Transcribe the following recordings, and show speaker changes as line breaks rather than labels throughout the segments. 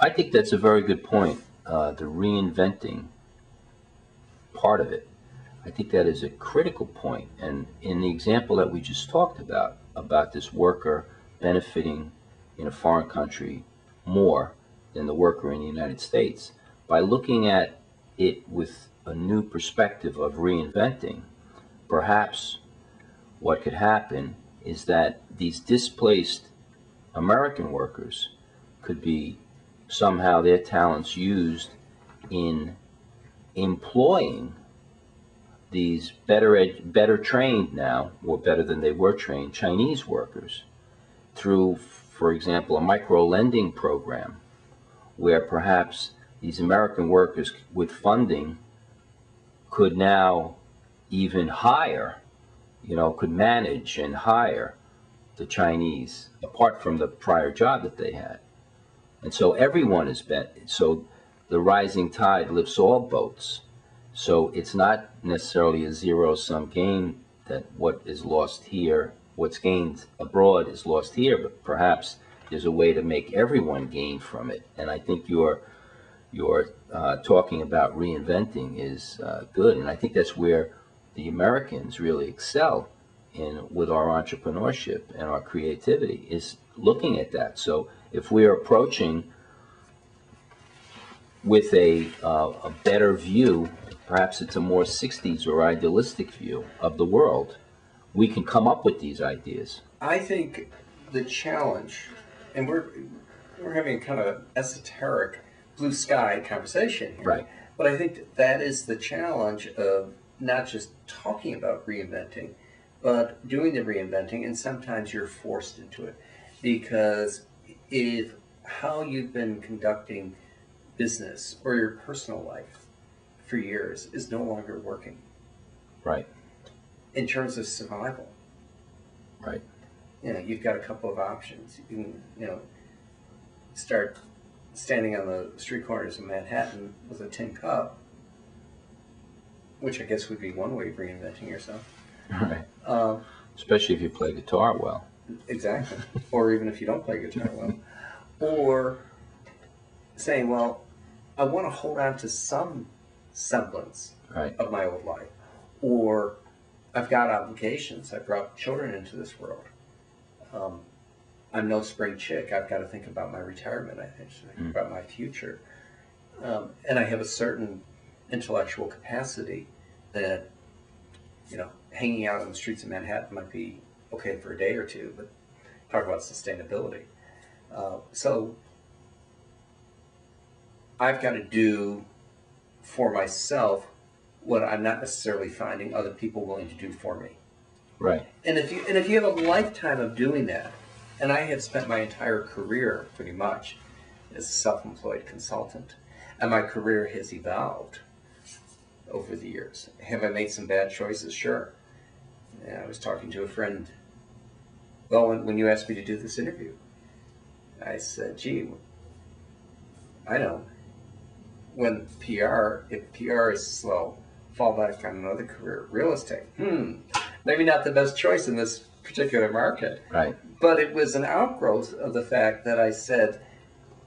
I think that's a very good point, the reinventing part of it. I think that is a critical point. And in the example that we just talked about this worker benefiting in a foreign country more than the worker in the United States, by looking at it with a new perspective of reinventing, perhaps what could happen is that these displaced American workers could be somehow their talents used in employing these better trained now, or better than they were trained, Chinese workers through, for example, a micro-lending program where perhaps these American workers with funding could now even hire, could manage and hire the Chinese, apart from the prior job that they had. And so everyone is so the rising tide lifts all boats. So it's not necessarily a zero-sum game that what is lost here, what's gained abroad is lost here, but perhaps there's a way to make everyone gain from it. And I think your talking about reinventing is good, and I think that's where the Americans really excel with our entrepreneurship and our creativity, is looking at that. So if we're approaching with a better view, perhaps it's a more 60s or idealistic view of the world, we can come up with these ideas.
I think the challenge, and we're having a kind of esoteric blue sky conversation here,
right?
But I think that is the challenge of not just talking about reinventing, but doing the reinventing, and sometimes you're forced into it, because if how you've been conducting business or your personal life for years is no longer working,
right,
in terms of survival,
right,
you've got a couple of options. You can start standing on the street corners of Manhattan with a tin cup, which I guess would be one way of reinventing yourself.
Right. Especially if you play guitar well.
Exactly. Or even if you don't play guitar well. Or saying, well, I want to hold on to some semblance
right.
of my old life. Or I've got obligations. I brought children into this world. I'm no spring chick. I've got to think about my retirement. I think about my future. And I have a certain intellectual capacity that, hanging out on the streets of Manhattan might be okay for a day or two, but talk about sustainability. So I've got to do for myself what I'm not necessarily finding other people willing to do for me.
Right.
And if you have a lifetime of doing that, and I have spent my entire career pretty much as a self-employed consultant, and my career has evolved over the years. Have I made some bad choices? Sure. And I was talking to a friend, well, when you asked me to do this interview, I said, gee, I know when if PR is slow, fall back on another career. Real estate, maybe not the best choice in this particular market.
Right.
But it was an outgrowth of the fact that I said,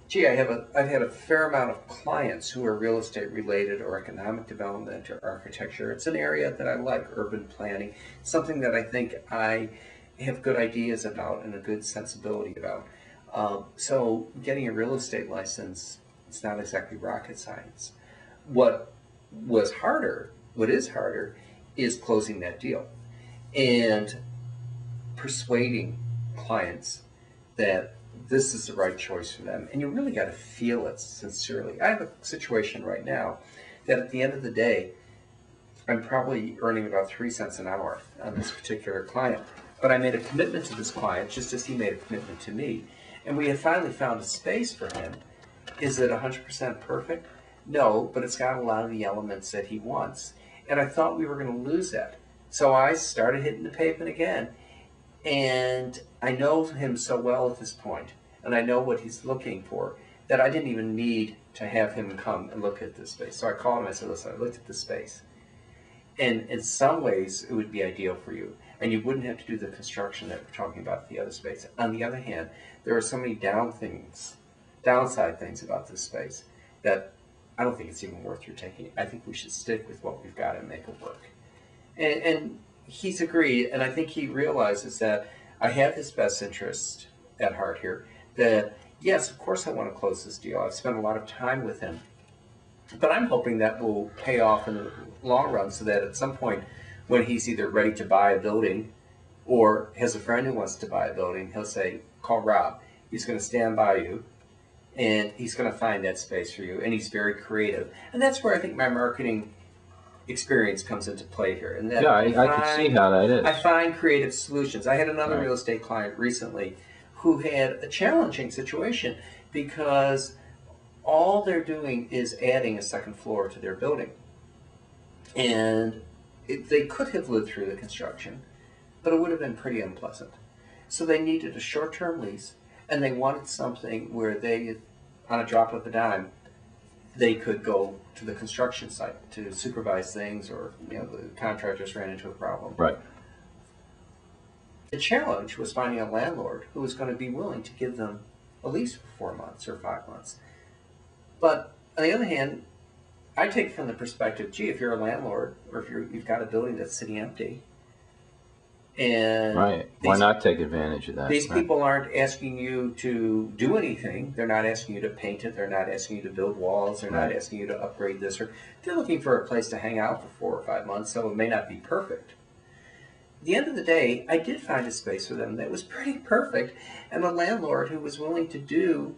gee, I've had a fair amount of clients who are real estate related, or economic development, or architecture. It's an area that I like, urban planning, something that I think I have good ideas about and a good sensibility about. So getting a real estate license, it's not exactly rocket science. What is harder is closing that deal and persuading clients that this is the right choice for them. And you really got to feel it sincerely. I have a situation right now that at the end of the day, I'm probably earning about 3 cents an hour on this particular client. But I made a commitment to this client just as he made a commitment to me. And we have finally found a space for him. Is it 100% perfect? No, but it's got a lot of the elements that he wants. And I thought we were going to lose that. So I started hitting the pavement again. And I know him so well at this point, and I know what he's looking for, that I didn't even need to have him come and look at this space. So I called him, I said, listen, I looked at this space. And in some ways, it would be ideal for you. And you wouldn't have to do the construction that we're talking about at the other space. On the other hand, there are so many down things downside things about this space that I don't think it's even worth your taking. I think we should stick with what we've got and make it work. And he's agreed, and I think he realizes that I have his best interest at heart here, that yes, of course I want to close this deal. I've spent a lot of time with him, but I'm hoping that will pay off in the long run so that at some point when he's either ready to buy a building or has a friend who wants to buy a building, he'll say, call Rob. He's going to stand by you, and he's going to find that space for you, and he's very creative. And that's where I think my marketing experience comes into play here. And that
Yeah, I can see how that is.
I find creative solutions. I had another real estate client recently who had a challenging situation because all they're doing is adding a second floor to their building. And they could have lived through the construction, but it would have been pretty unpleasant. So they needed a short-term lease, and they wanted something where they, on a drop of a dime, they could go to the construction site to supervise things, or the contractors ran into a problem.
Right.
The challenge was finding a landlord who was going to be willing to give them a lease for 4 months or 5 months. But on the other hand, I take from the perspective, gee, if you're a landlord or if you've got a building that's sitting empty, and
why not take advantage of that?
These people aren't asking you to do anything. They're not asking you to paint it. They're not asking you to build walls. They're not asking you to upgrade this. Or they're looking for a place to hang out for 4 or 5 months, so it may not be perfect. At the end of the day, I did find a space for them that was pretty perfect, and a landlord who was willing to do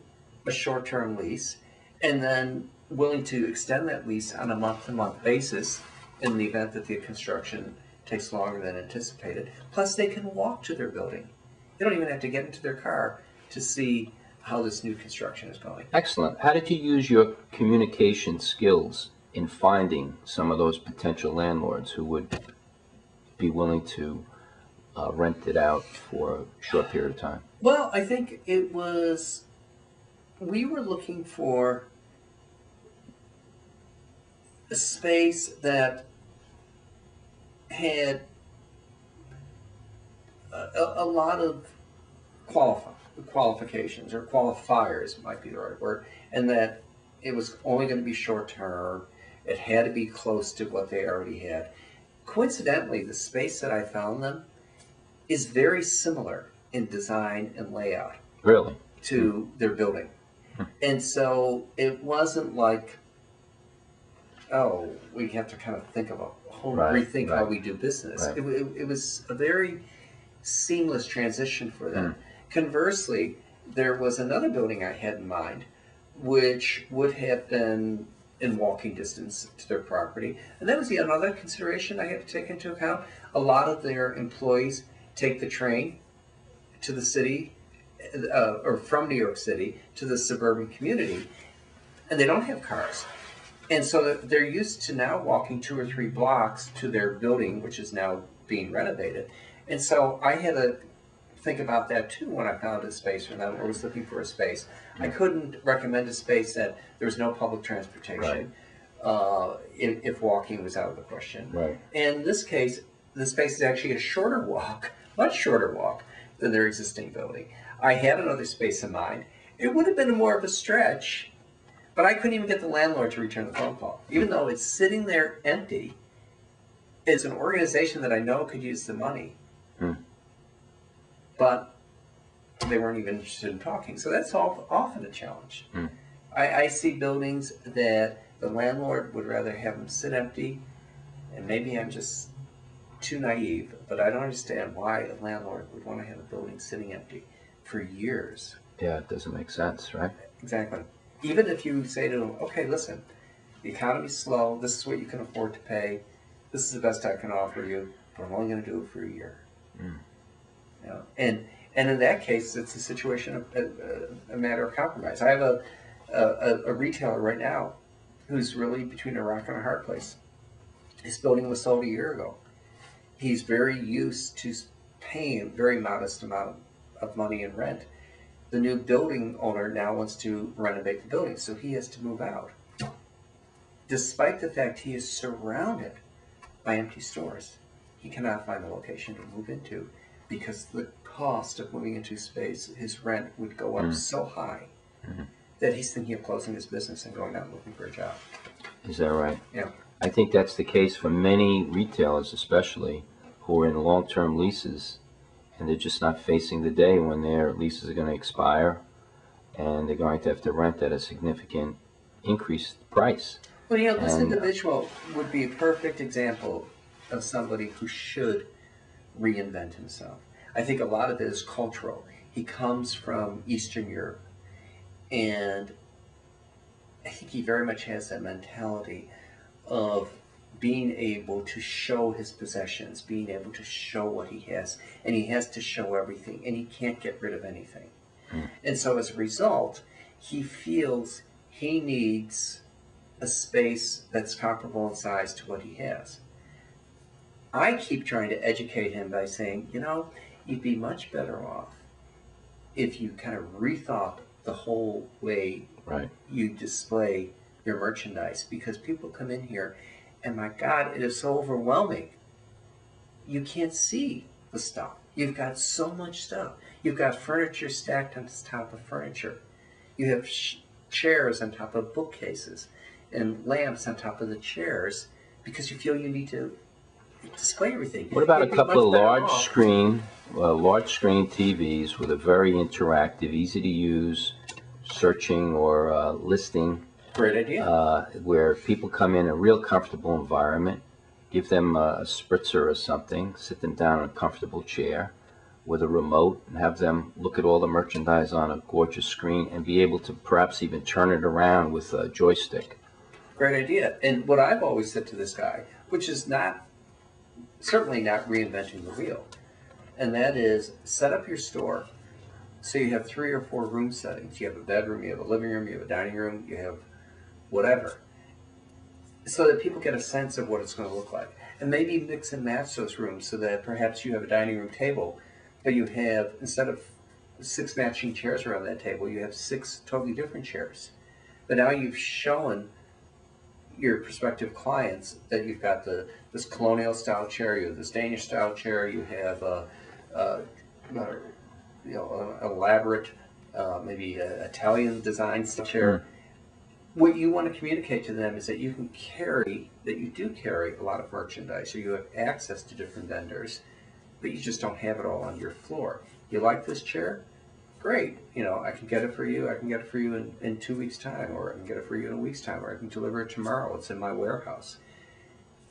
a short-term lease and then willing to extend that lease on a month-to-month basis in the event that the construction takes longer than anticipated. Plus, they can walk to their building. They don't even have to get into their car to see how this new construction is going.
Excellent. How did you use your communication skills in finding some of those potential landlords who would be willing to rent it out for a short period of time?
Well, I think it was, we were looking for a space that had a lot of qualifications, or qualifiers might be the right word, and that it was only going to be short term. It had to be close to what they already had. Coincidentally, the space that I found them is very similar in design and layout.
Really?
To their building. And so it wasn't like, oh, we have to kind of think of a whole rethink how we do business. It was a very seamless transition for them. Conversely, there was another building I had in mind, which would have been in walking distance to their property. And that was another consideration I had to take into account. A lot of their employees take the train to the city, or from New York City to the suburban community, and they don't have cars. And so they're used to now walking 2 or 3 blocks to their building, which is now being renovated. And so I had to think about that too when I found a space for them, or was looking for a space. I couldn't recommend a space that there's no public transportation, if walking was out of the question. And in this case, the space is actually a shorter walk, much shorter walk than their existing building. I had another space in mind. It would have been more of a stretch, but I couldn't even get the landlord to return the phone call. Even though it's sitting there empty, it's an organization that I know could use the money. But they weren't even interested in talking. So that's often a challenge. I see buildings that the landlord would rather have them sit empty, and maybe I'm just too naive, but I don't understand why a landlord would want to have a building sitting empty for years.
Yeah, it doesn't make sense, right?
Exactly. Even if you say to them, okay, listen, the economy's slow, this is what you can afford to pay, this is the best I can offer you, but I'm only going to do it for a year. And in that case, it's a situation of a matter of compromise. I have a retailer right now who's really between a rock and a hard place. His building was sold a year ago. He's very used to paying a very modest amount of money in rent. The new building owner now wants to renovate the building, so he has to move out. Despite the fact he is surrounded by empty stores, he cannot find a location to move into because the cost of moving into space, his rent would go up so high that he's thinking of closing his business and going out and looking for a job.
Is that right?
Yeah.
I think that's the case for many retailers, especially who are in long-term leases, and they're just not facing the day when their leases are going to expire, and they're going to have to rent at a significant increased price.
Well, you know, this
And
individual would be a perfect example of somebody who should reinvent himself. I think a lot of it is cultural. He comes from Eastern Europe, and I think he very much has that mentality of being able to show his possessions, being able to show what he has, and he has to show everything, and he can't get rid of anything. And so as a result, he feels he needs a space that's comparable in size to what he has. I keep trying to educate him by saying, you know, you'd be much better off if you kind of rethought the whole way you display your merchandise, because people come in here and my God, it is so overwhelming. You can't see the stuff. You've got so much stuff. You've got furniture stacked on top of furniture. You have chairs on top of bookcases and lamps on top of the chairs because you feel you need to display everything.
what about a couple of large screen TVs with a very interactive, easy to use searching or listing?
Great idea.
Where people come in a real comfortable environment, give them a spritzer or something, sit them down in a comfortable chair with a remote, and have them look at all the merchandise on a gorgeous screen and be able to perhaps even turn it around with a joystick.
Great idea. And what I've always said to this guy, which is certainly not reinventing the wheel, and that is set up your store so you have 3 or 4 room settings. You have a bedroom, you have a living room, you have a dining room, you have whatever, so that people get a sense of what it's going to look like. And maybe mix and match those rooms so that perhaps you have a dining room table, but you have, instead of 6 matching chairs around that table, you have 6 totally different chairs. But now you've shown your prospective clients that you've got this colonial style chair, you have this Danish style chair, you have an elaborate, maybe Italian design style chair. What you want to communicate to them is that you do carry a lot of merchandise, or you have access to different vendors, but you just don't have it all on your floor. You like this chair? Great. You know, I can get it for you. I can get it for you in 2 weeks' time, or I can get it for you in a week's time, or I can deliver it tomorrow. It's in my warehouse.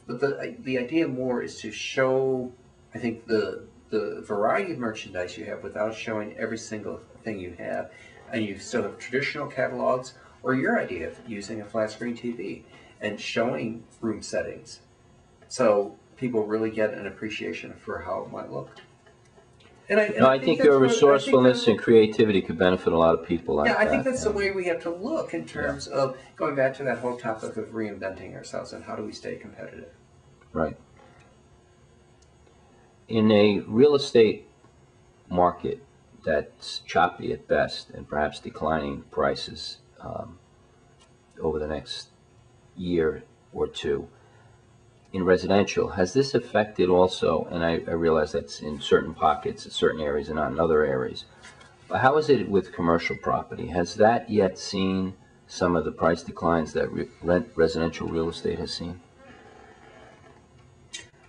But the idea more is to show, I think, the variety of merchandise you have without showing every single thing you have. And you still have traditional catalogs, or your idea of using a flat screen TV and showing room settings, so people really get an appreciation for how it might look. And
I think your resourcefulness and creativity could benefit a lot of people like that.
I think that's the way we have to look in terms of going back to that whole topic of reinventing ourselves and how do we stay competitive.
Right. In a real estate market that's choppy at best and perhaps declining prices over the next year or two, in residential, has this affected also, and I realize that's in certain pockets, in certain areas, and not in other areas, but how is it with commercial property? Has that yet seen some of the price declines that residential real estate has seen?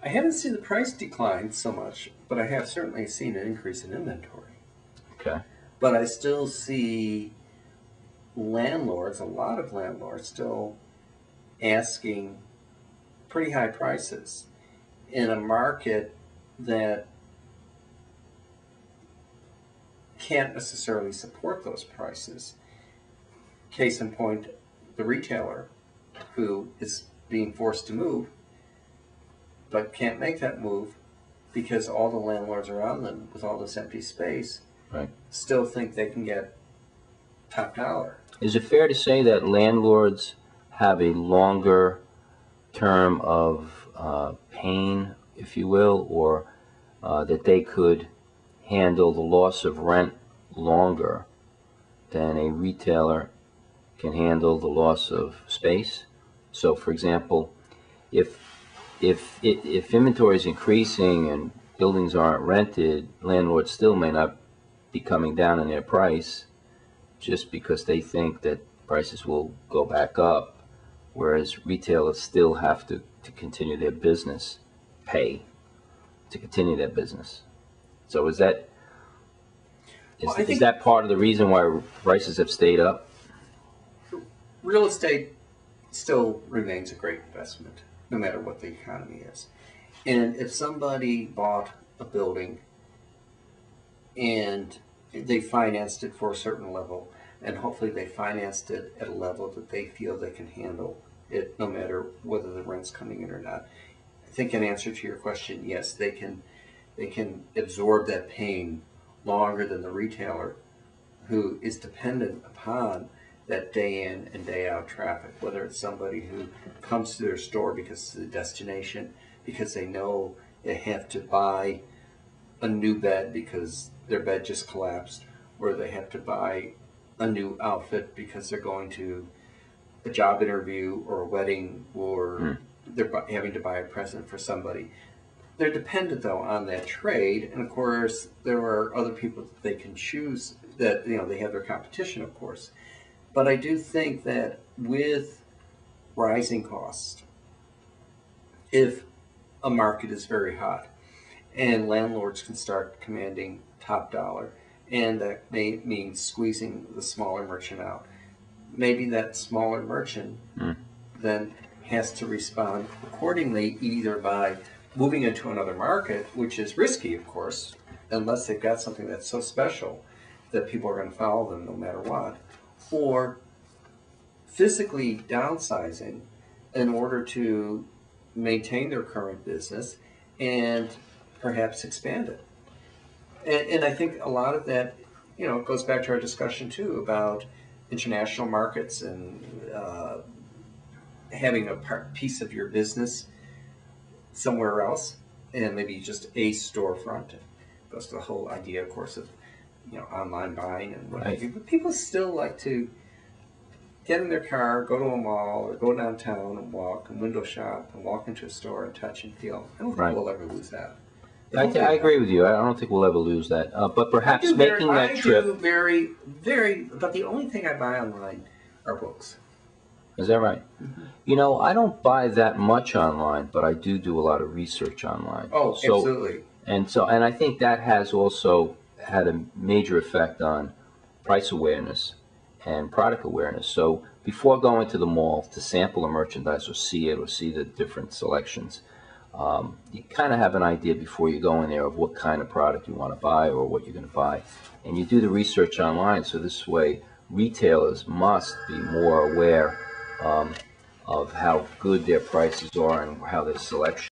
I haven't seen the price decline so much, but I have certainly seen an increase in inventory.
Okay.
But I still see landlords, a lot of landlords, still asking pretty high prices in a market that can't necessarily support those prices. Case in point, the retailer who is being forced to move but can't make that move because all the landlords around them with all this empty space still think they can get top dollar.
Is it fair to say that landlords have a longer term of pain, if you will, or that they could handle the loss of rent longer than a retailer can handle the loss of space? So, for example, if inventory is increasing and buildings aren't rented, landlords still may not be coming down in their price just because they think that prices will go back up, whereas retailers still have to continue their business, pay to continue their business. So is that is that part of the reason why prices have stayed up?
Real estate still remains a great investment, no matter what the economy is. And if somebody bought a building and they financed it for a certain level, and hopefully they financed it at a level that they feel they can handle it, no matter whether the rent's coming in or not. I think in answer to your question, yes, they can absorb that pain longer than the retailer, who is dependent upon that day in and day out traffic, whether it's somebody who comes to their store because it's the destination, because they know they have to buy a new bed because their bed just collapsed, or they have to buy a new outfit because they're going to a job interview or a wedding, or they're having to buy a present for somebody. They're dependent, though, on that trade, and of course there are other people that they can choose, that they have their competition, of course. But I do think that with rising costs, if a market is very hot and landlords can start commanding top dollar, and that may mean squeezing the smaller merchant out, maybe that smaller merchant then has to respond accordingly, either by moving into another market, which is risky, of course, unless they've got something that's so special that people are going to follow them no matter what, or physically downsizing in order to maintain their current business and perhaps expand it. And I think a lot of that, goes back to our discussion too about international markets and having a piece of your business somewhere else, and maybe just a storefront. It goes to the whole idea, of course, of online buying and what have you. But people still like to get in their car, go to a mall, or go downtown and walk and window shop and walk into a store and touch and feel. I don't think we'll ever lose that.
I agree with you. I don't think we'll ever lose that. But perhaps making that trip.
I do very, but the only thing I buy online are books.
Is that right? Mm-hmm. I don't buy that much online, but I do a lot of research online.
Oh, absolutely.
And I think that has also had a major effect on price awareness and product awareness. So before going to the mall to sample a merchandise or see it or see the different selections, you kind of have an idea before you go in there of what kind of product you want to buy or what you're going to buy. And you do the research online, so this way retailers must be more aware of how good their prices are and how their selection